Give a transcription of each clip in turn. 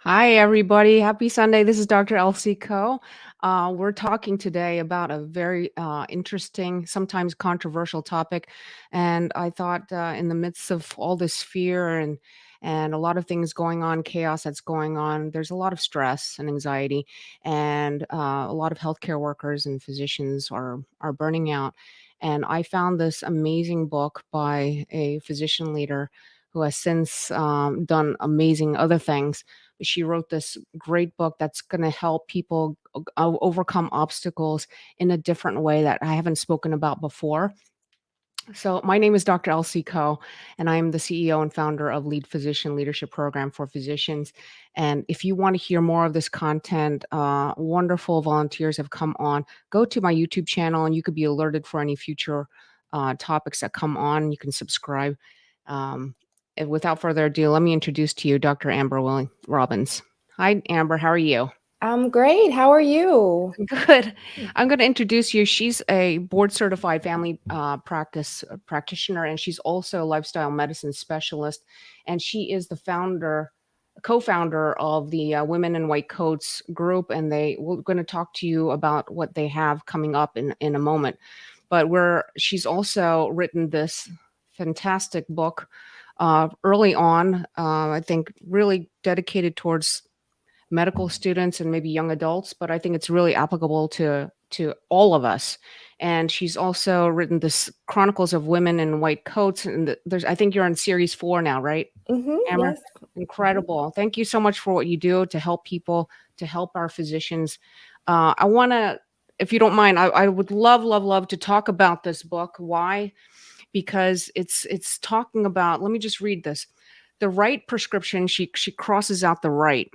Hi, everybody. Happy Sunday. This is Dr. Elsie Coe. We're talking today about a very interesting, sometimes controversial topic. And I thought, in the midst of all this fear and a lot of things going on, chaos that's going on, there's a lot of stress and anxiety, and a lot of healthcare workers and physicians are burning out. And I found this amazing book by a physician leader who has since done amazing other things. She wrote this great book that's going to help people overcome obstacles in a different way that I haven't spoken about before. So, my name is Dr. Elsie Coe, and I am the CEO and founder of Lead Physician Leadership Program for Physicians. And if you want to hear more of this content, wonderful volunteers have come on. Go to my YouTube channel, and you could be alerted for any future topics that come on. You can subscribe. And without further ado, let me introduce to you Dr. Amber Robbins. Hi, Amber. How are you? I'm great. How are you? Good. I'm going to introduce you. She's a board certified family practice practitioner, and she's also a lifestyle medicine specialist. And she is the co-founder of the Women in White Coats group. And we're going to talk to you about what they have coming up in a moment. But she's also written this fantastic book early on. I think really dedicated towards medical students and maybe young adults, but I think it's really applicable to all of us. And she's also written this Chronicles of Women in White Coats, and there's I think you're on series 4 now, right? Amber, Yes. Mhm. incredible. Thank you so much for what you do to help people, to help our physicians. I want to, if you don't mind, I would love, love, love to talk about this book. Why? Because it's talking about. Let me just read this. The right prescription. She crosses out the right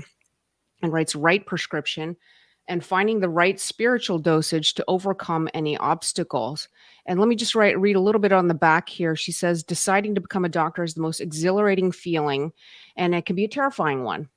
and writes right prescription and finding the right spiritual dosage to overcome any obstacles. And let me just read a little bit on the back here. She says, deciding to become a doctor is the most exhilarating feeling, and it can be a terrifying one.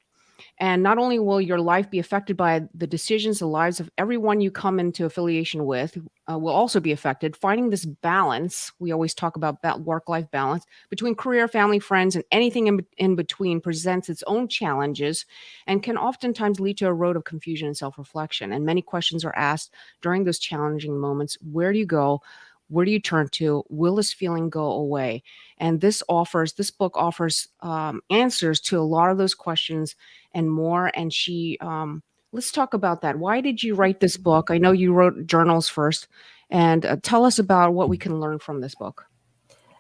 And not only will your life be affected by the decisions, the lives of everyone you come into affiliation with will also be affected. Finding this balance, we always talk about work life balance between career, family, friends, and anything in between presents its own challenges and can oftentimes lead to a road of confusion and self reflection. And many questions are asked during those challenging moments. Where do you go? Where do you turn to? Will this feeling go away? And this book offers answers to a lot of those questions and more. And let's talk about that. Why did you write this book? I know you wrote journals first, and tell us about what we can learn from this book.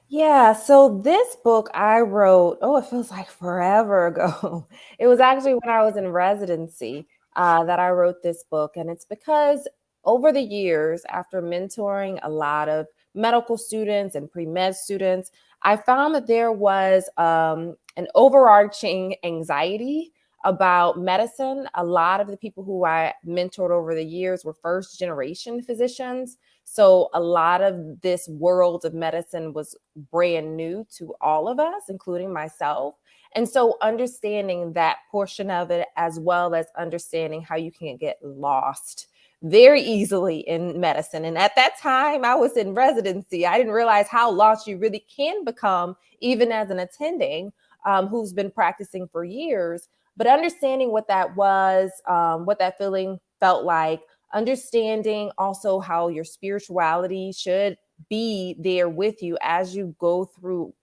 Yeah, so this book I wrote, oh, it feels like forever ago. It was actually when I was in residency that I wrote this book. And it's because over the years, after mentoring a lot of medical students and pre-med students, I found that there was an overarching anxiety about medicine. A lot of the people who I mentored over the years were first generation physicians. So a lot of this world of medicine was brand new to all of us, including myself. And so understanding that portion of it, as well as understanding how you can get lost very easily in medicine. And at that time, I was in residency. I didn't realize how lost you really can become, even as an attending who's been practicing for years. But understanding what that was, what that feeling felt like, understanding also how your spirituality should be there with you as you go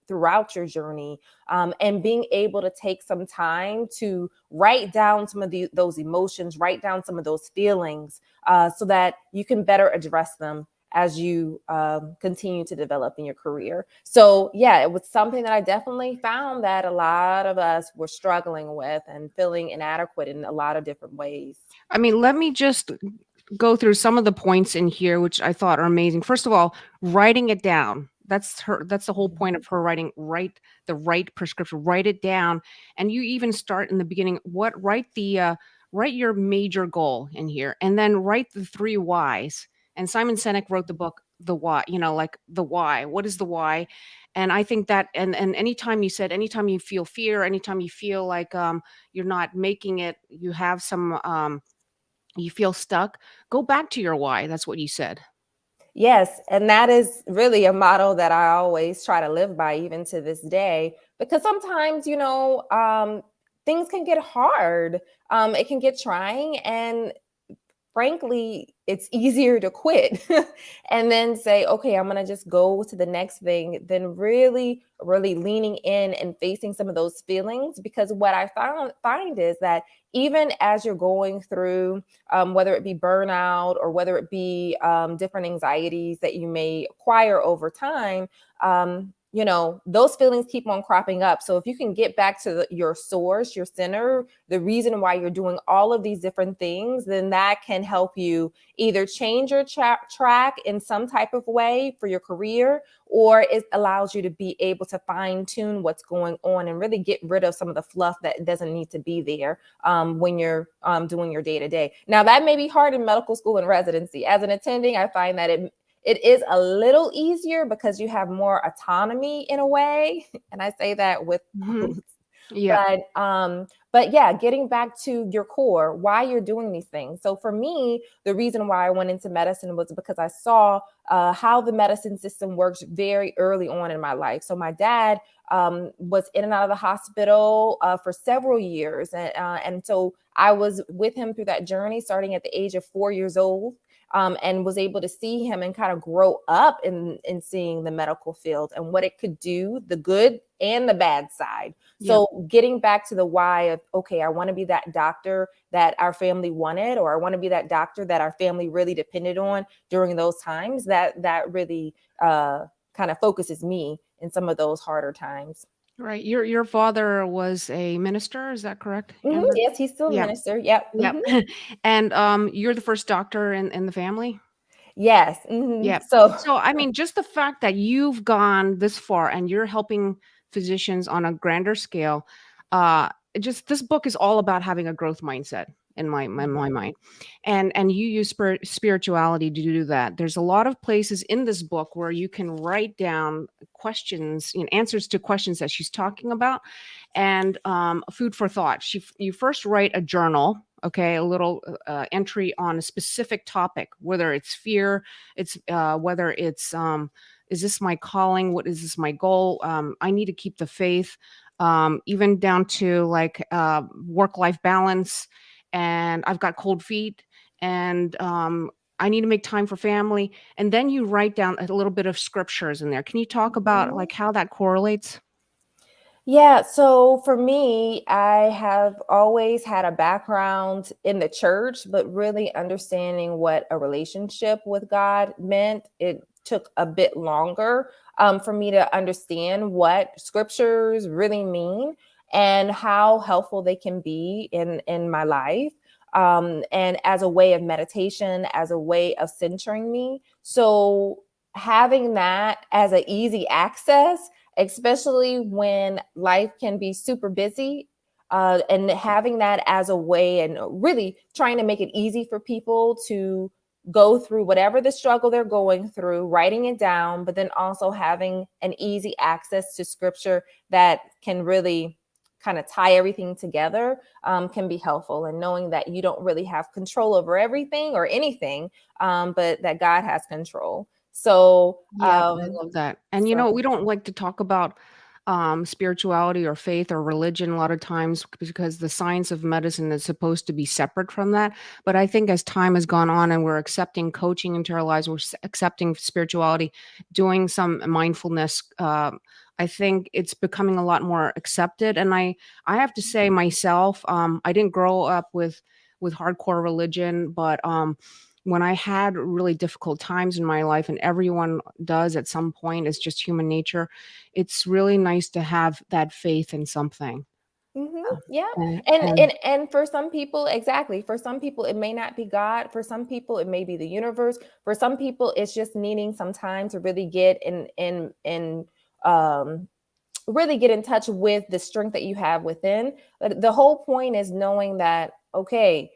throughout your journey, and being able to take some time to write down some of those emotions, write down some of those feelings, so that you can better address them as you continue to develop in your career. So yeah, it was something that I definitely found that a lot of us were struggling with and feeling inadequate in a lot of different ways. I mean, let me just go through some of the points in here which I thought are amazing. First of all, writing it down. That's the whole point of her writing, write the right prescription, write it down. And you even start in the beginning, write your major goal in here and then write the 3 whys. And Simon Sinek wrote the book The Why, like the why. What is the why? And I think that and anytime you feel fear, anytime you feel like you're not making it, you feel stuck, go back to your why. That's what you said. Yes, and that is really a motto that I always try to live by even to this day, because sometimes, things can get hard. It can get trying, and frankly, it's easier to quit and then say, okay, I'm going to just go to the next thing than really, really leaning in and facing some of those feelings. Because what I find is that even as you're going through, whether it be burnout or whether it be different anxieties that you may acquire over time, those feelings keep on cropping up. So if you can get back to your source, your center, the reason why you're doing all of these different things, then that can help you either change your track in some type of way for your career, or it allows you to be able to fine tune what's going on and really get rid of some of the fluff that doesn't need to be there when you're doing your day to day. Now, that may be hard in medical school and residency. As an attending, I find that it is a little easier because you have more autonomy in a way. And I say that with quotes. Yeah. But yeah, getting back to your core, why you're doing these things. So for me, the reason why I went into medicine was because I saw how the medicine system works very early on in my life. So my dad was in and out of the hospital for several years. And so I was with him through that journey, starting at the age of 4 years old. And was able to see him and kind of grow up in seeing the medical field and what it could do, the good and the bad side. So getting back to the why of, okay, I want to be that doctor that our family wanted, or I want to be that doctor that our family really depended on during those times, that really kind of focuses me in some of those harder times. Right. Your father was a minister, is that correct? And Yes, he's still a yeah. minister. Yep. Yep. And you're the first doctor in the family? Yes. Yeah. So So, I mean, just the fact that you've gone this far and you're helping physicians on a grander scale, just this book is all about having a growth mindset in my Mhm. mind. And you use spirituality to do that. There's a lot of places in this book where you can write down questions, answers to questions that she's talking about, and food for thought. You first write a journal, okay, a little entry on a specific topic, whether it's fear, it's whether it's is this my calling? What is this my goal? I need to keep the faith, even down to like work-life balance. And I've got cold feet, and I need to make time for family. And then you write down a little bit of scriptures in there. Can you talk about Mhm. like how that correlates? Yeah, so for me, I have always had a background in the church, but really understanding what a relationship with God meant, it took a bit longer for me to understand what scriptures really mean and how helpful they can be in my life. And as a way of meditation, as a way of centering me. So having that as an easy access, especially when life can be super busy. And having that as a way and really trying to make it easy for people to go through whatever the struggle they're going through, writing it down, but then also having an easy access to scripture that can really kind of tie everything together can be helpful. And knowing that you don't really have control over everything or anything, but that God has control. So, Yeah, I love that. And we so don't like to talk about spirituality or faith or religion a lot of times because the science of medicine is supposed to be separate from that. But I think as time has gone on and we're accepting coaching into our lives, we're accepting spirituality, doing some mindfulness. I think it's becoming a lot more accepted. And I have to say myself, I didn't grow up with hardcore religion, but when I had really difficult times in my life, and everyone does at some point, it's just human nature, it's really nice to have that faith in something. Yeah. And And, and and and for some people, exactly. For some people, it may not be God. For some people, it may be the universe. For some people, it's just needing some time to really get in um really get in touch with the strength that you have within. But the whole point is knowing that, okay,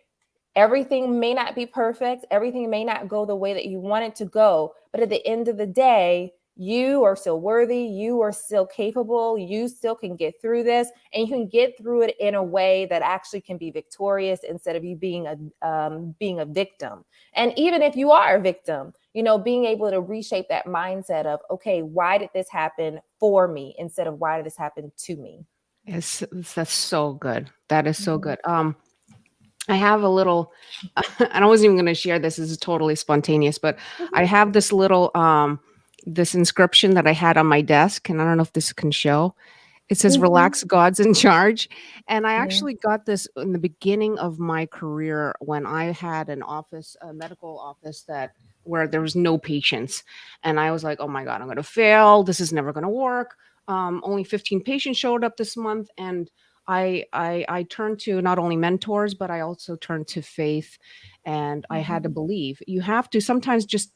everything may not be perfect. Everything may not go the way that you want it to go. But at the end of the day, you are still worthy. You are still capable. You still can get through this, and you can get through it in a way that actually can be victorious instead of you being a victim. And even if you are a victim, being able to reshape that mindset of, okay, why did this happen for me instead of why did this happen to me? That's so good. That is so good. I have a little, and I wasn't even going to share this. This is totally spontaneous, but I Mhm, have this little, this inscription that I had on my desk, and I don't know if this can show. It says, mhm, "Relax, God's in charge." And I mhm, actually got this in the beginning of my career when I had an office, a medical office that where there was no patients. And I was like, oh my God, I'm going to fail. This is never going to work. Only 15 patients showed up this month. And I turned to not only mentors, but I also turned to faith, and I had to mhm, believe. You have to sometimes just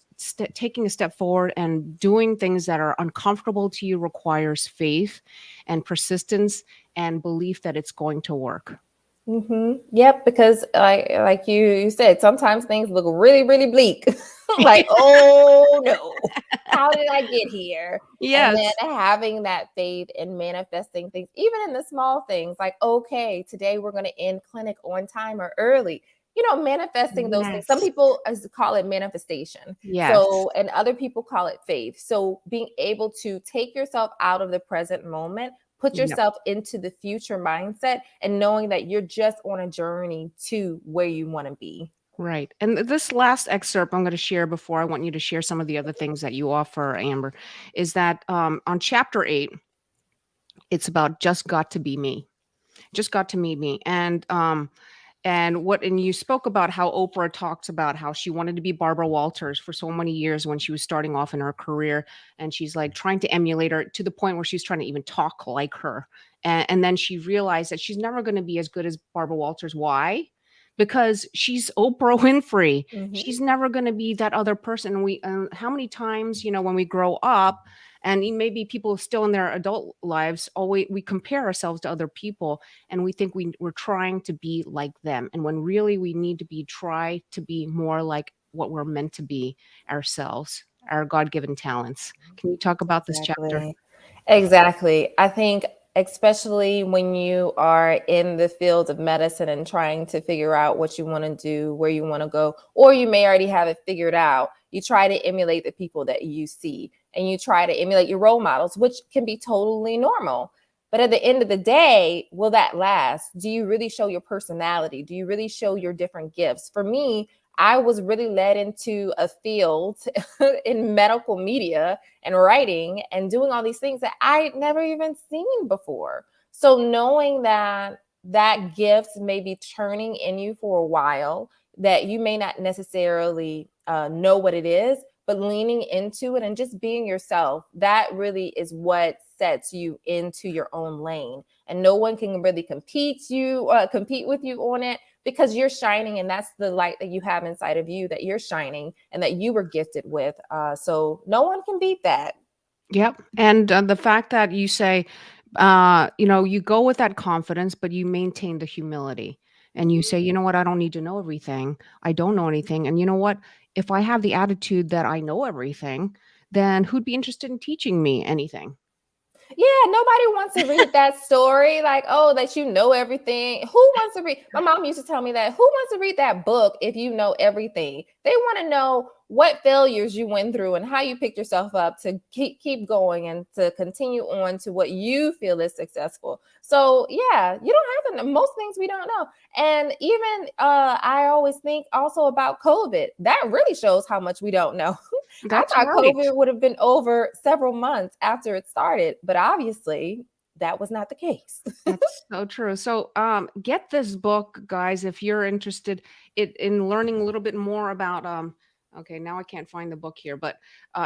taking a step forward and doing things that are uncomfortable to you requires faith and persistence and belief that it's going to work. Yep, because like you said, sometimes things look really, really bleak. Like, oh no, how did I get here? And then Yes. having that faith and manifesting things, even in the small things, like, okay, today we're going to end clinic on time or early. Manifesting those things. Some Yes. people call it manifestation. Yes. So, and other people call it faith. So, being able to take yourself out of the present moment, put Yep. yourself into the future mindset, and knowing that you're just on a journey to where you want to be. Right. And this last excerpt I'm going to share before I want you to share some of the other things that you offer, Amber, is that on chapter 8, it's about just got to be me. Just got to meet me. And you spoke about how Oprah talks about how she wanted to be Barbara Walters for so many years when she was starting off in her career, and she's like trying to emulate her to the point where she's trying to even talk like her. And then she realized that she's never going to be as good as Barbara Walters. Why? Because she's Oprah Winfrey. Mm-hmm. She's never going to be that other person. We how many times, when we grow up, and maybe people still in their adult lives, always we compare ourselves to other people, and we think we're trying to be like them, and when really we need to try to be more like what we're meant to be ourselves, our god-given talents. Can you talk about this chapter? Exactly. Exactly. I think, especially when you are in the field of medicine and trying to figure out what you want to do, where you want to go, or you may already have it figured out, you try to emulate the people that you see, and you try to emulate your role models, which can be totally normal. But at the end of the day, will that last? Do you really show your personality? Do you really show your different gifts? For me, I was really led into a field in medical media and writing and doing all these things that I'd never even seen before. So knowing that that gift may be turning in you for a while, that you may not necessarily know what it is, but leaning into it and just being yourself, that really is what sets you into your own lane. And no one can really compete with you on it, because you're shining, and that's the light that you have inside of you, that you're shining and that you were gifted with. So no one can beat that. Yep. And the fact that you say, you go with that confidence, but you maintain the humility. And you say, you know what, I don't need to know everything. I don't know anything. And you know what? If I have the attitude that I know everything, then who'd be interested in teaching me anything? Yeah, nobody wants to read that story, like, oh, that you know everything. Who wants to read? My mom used to tell me that. Who wants to read that book if you know everything? They want to know what failures you went through and how you picked yourself up to keep going and to continue on to what you feel is successful. So yeah, you don't have to know most things we don't know. And even I always think also about COVID. That really shows how much we don't know. I That's thought right. COVID would have been over several months after it started, but obviously that was not the case. That's so true. So, get this book, guys, if you're interested in learning a little bit more about. Okay, now I can't find the book here, but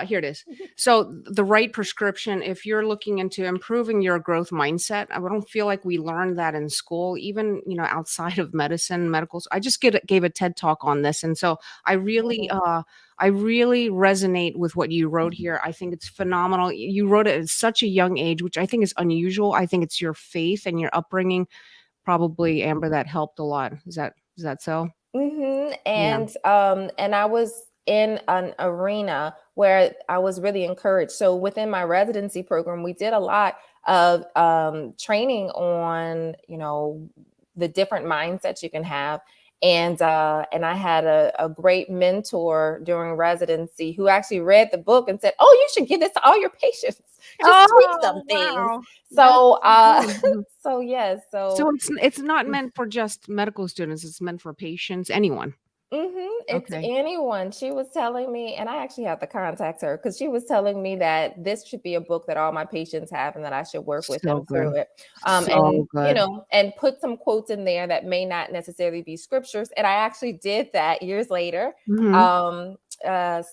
here it is. So, the right prescription. If you're looking into improving your growth mindset, I don't feel like we learned that in school, even outside of medicine, I just gave a TED talk on this, and so I really, Mhm. I really resonate with what you wrote here. I think it's phenomenal. You wrote it at such a young age, which I think is unusual. I think it's your faith and your upbringing, probably, Amber, that helped a lot. Is that so? Yeah. And I was in an arena where I was really encouraged. So within my residency program, we did a lot of training on, the different mindsets you can have. And I had a great mentor during residency who actually read the book and said, "Oh, you should give this to all your patients. Just tweak some Oh, things." wow. That's So, so good. Mhm. so yes, So so it's not meant for just medical students, it's meant for patients, anyone. it's Okay. anyone. She was telling me, and I actually have to contact her because she was telling me that this should be a book that all my patients have and that I should work with So them good. through it. And So good. and put some quotes in there that may not necessarily be scriptures. And I actually did that years later. Mhm. Um,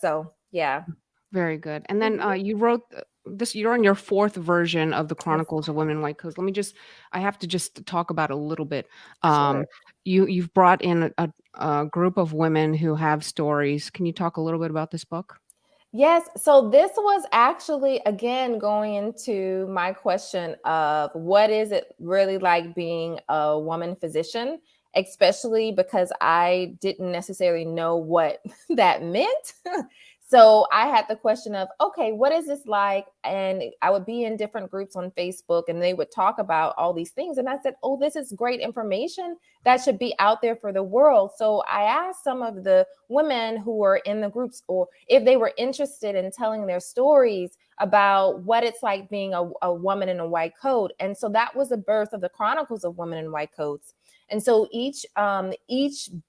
so yeah. Very good. And then, Mhm. you wrote this you're on your 4th version of the Yes, Chronicles of Women in White Coats. Let me just I have to just talk about it a little bit. sure. You've brought in a group of women who have stories. Can you talk a little bit about this book? Yes. So this was actually, again, going into my question of what is it really like being a woman physician, especially because I didn't necessarily know what that meant. So I had the question of, okay, what is this like? And I would be in different groups on Facebook and they would talk about all these things. And I said, oh, this is great information that should be out there for the world. So I asked some of the women who were in the groups, or if they were interested in telling their stories about what it's like being a woman in a white coat. And so that was the birth of the Chronicles of Women in White Coats. And so each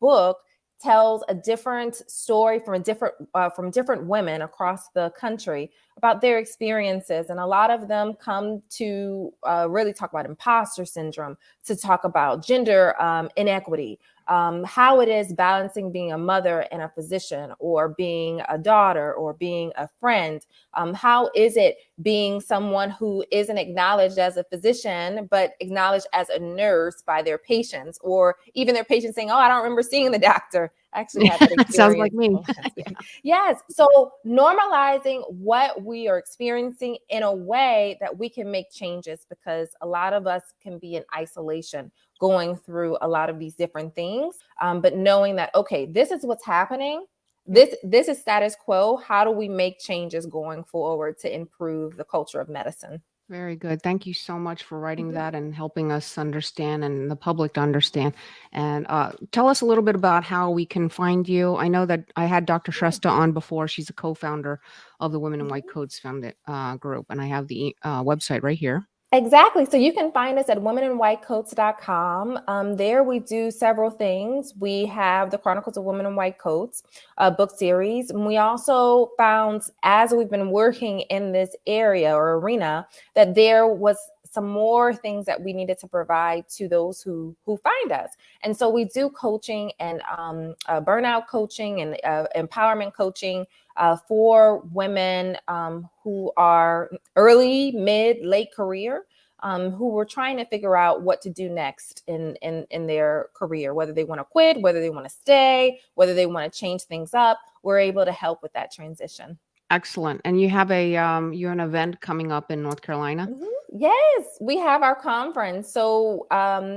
book tells a different story from different women across the country about their experiences, and a lot of them come to really talk about imposter syndrome, to talk about gender inequity, how it is balancing being a mother and a physician, or being a daughter, or being a friend. How is it being someone who isn't acknowledged as a physician, but acknowledged as a nurse by their patients, or even their patients saying, "Oh, I don't remember seeing the doctor." I actually had that Sounds like experience. me. Oh, yes. So normalizing what we are experiencing in a way that we can make changes, because a lot of us can be in isolation going through a lot of these different things. But knowing that, okay, this is what's happening. Yep. This is status quo. How do we make changes going forward to improve the culture of medicine? Very good. Thank you so much for writing Mhm. that and helping us understand and the public to understand. And tell us a little bit about how we can find you. I know that I had Dr. Shrestha on before. She's a co-founder of the Women in White Mhm. Coats founded group, and I have the website right here. Exactly. So you can find us at womeninwhitecoats.com. There we do several things. We have the Chronicles of Women in White Coats book series. And we also found, as we've been working in this area or arena, that there was some more things that we needed to provide to those who find us. And so we do coaching and burnout coaching and empowerment coaching for women who are early, mid, late career, who were trying to figure out what to do next in their career, whether they want to quit, whether they want to stay, whether they want to change things up. We're able to help with that transition. Excellent. And you have an event coming up in North Carolina. Mhm. Yes, we have our conference. So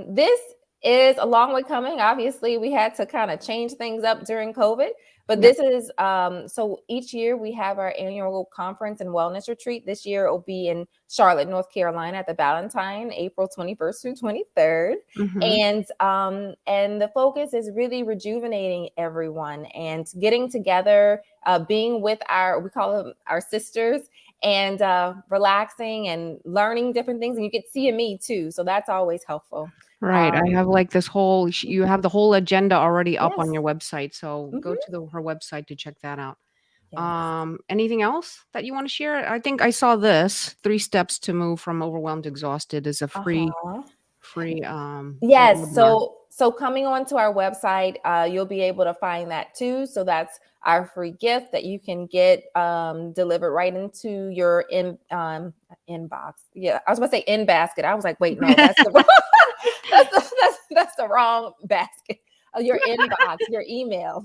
this is a long way coming. Obviously, we had to kind of change things up during COVID, but Yep. this is so each year we have our annual conference and wellness retreat. This year it will be in Charlotte, North Carolina at the Ballantine, April 21st through 23rd. Hmm. And the focus is really rejuvenating everyone and getting together, being with we call them our sisters, and relaxing and learning different things. And you get see me too. So that's always helpful. Right. I Um, have like this whole, you have the whole agenda already up on yes. your website. So go Mhm. to her website to check that out. Yes. Anything else that you want to share? I think I saw this 3 steps to move from overwhelmed to exhausted is a Uh-huh. free Yes. webinar. So coming onto our website, you'll be able to find that too. So that's our free gift that you can get delivered right into your inbox. Yeah, I was going to say in basket. I was like, wait, no, that's the wrong, that's the wrong basket. Your inbox, your email.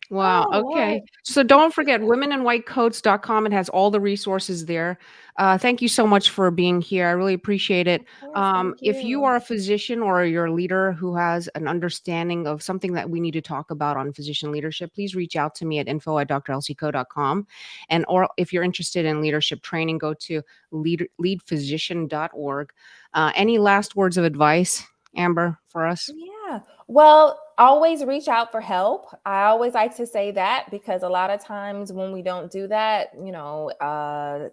Wow, Oh Lord. okay. So don't forget womeninwhitecoats.com. It has all the resources there. Thank you so much for being here. I really appreciate it. Of course. Thank If you you. are a physician or you're a leader who has an understanding of something that we need to talk about on physician leadership, please reach out to me at info@drlcco.com. And or if you're interested in leadership training, go to leadphysician.org. Any last words of advice, Amber, for us? Yeah. Well, Always reach out for help. I always like to say that because a lot of times when we don't do that,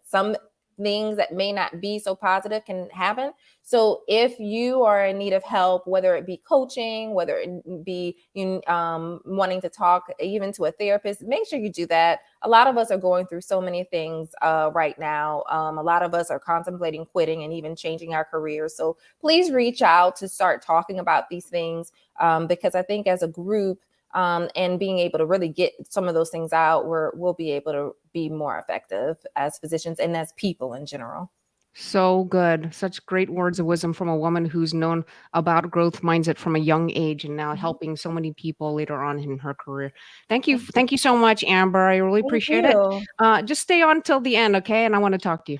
some things that may not be so positive can happen. So if you are in need of help, whether it be coaching, whether it be wanting to talk even to a therapist, make sure you do that. A lot of us are going through so many things right now. A lot of us are contemplating quitting and even changing our careers. So please reach out to start talking about these things, because I think as a group, and being able to really get some of those things out, we'll be able to be more effective as physicians and as people in general. So good. Such great words of wisdom from a woman who's known about growth mindset from a young age and now Mhm. helping so many people later on in her career. Thank you. Thank you. Thank you so much, Amber. I really Thank appreciate it. you. Just stay on till the end, okay? And I want to talk to you.